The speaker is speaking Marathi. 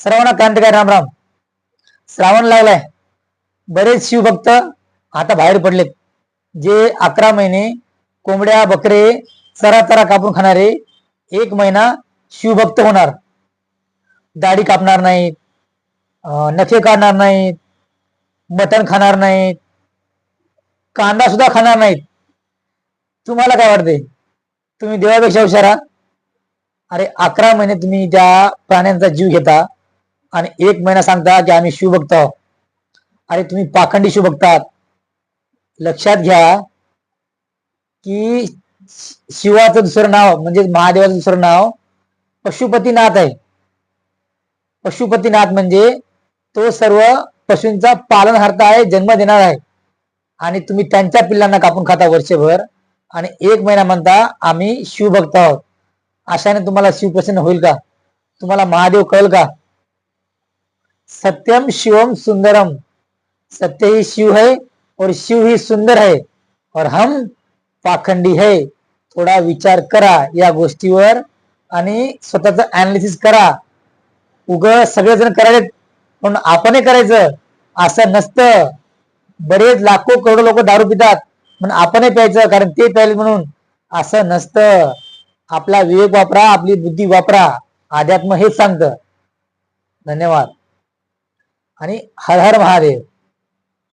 सर्वांना क्रांतिकारी राम राम. श्रावण लागलाय. बरेच शिवभक्त आता बाहेर पडलेत. जे 11 महिने कोंबड्या बकरे चरा चरा कापून खाणारे 1 महिना शिवभक्त होणार. दाढी कापणार नाहीत, नखे काढणार नाहीत, मटण खाणार नाहीत, कांदा सुद्धा खाणार नाहीत. तुम्हाला काय वाटते? तुम्ही देवापेक्षा हुशार आहात. अरे 11 महिने तुम्ही त्या प्राण्यांचा जीव घेता आणि 1 महिना सांगता की आम्ही शिवभक्त आहोत. अरे तुम्ही पाखंडी शिवभक्त आहात. लक्षात घ्या की शिवाचं दुसरं नाव म्हणजे महादेवाचं दुसरं नाव पशुपतीनाथ आहे. पशुपतीनाथ म्हणजे तो सर्व पशूंचा पालनहर्ता आहे, जन्म देणार आहे. आणि तुम्ही त्यांच्या पिल्लांना कापून खाता वर्षभर आणि 1 महिना म्हणता आम्ही शिवभक्त आहोत. अशाने तुम्हाला शिव प्रसन्न होईल का? तुम्हाला महादेव कळेल का? सत्यम शिवम सुंदरम. सत्य ही शिव है और शिव ही सुंदर है और हम पाखंडी है. थोडा विचार करा या गोष्टीवर आणि स्वतःच अनालिसिस करा. उग सगळेजण करायचे पण आपणही करायचं असं नसतं. बरेच लाखो करोडो लोक दारू पितात पण आपणही प्यायचं कारण ते प्यायले म्हणून, असं नसतं. आपला विवेक वापरा, आपली बुद्धी वापरा. अध्यात्म हेच सांगतं. धन्यवाद आणि हर हर महादेव.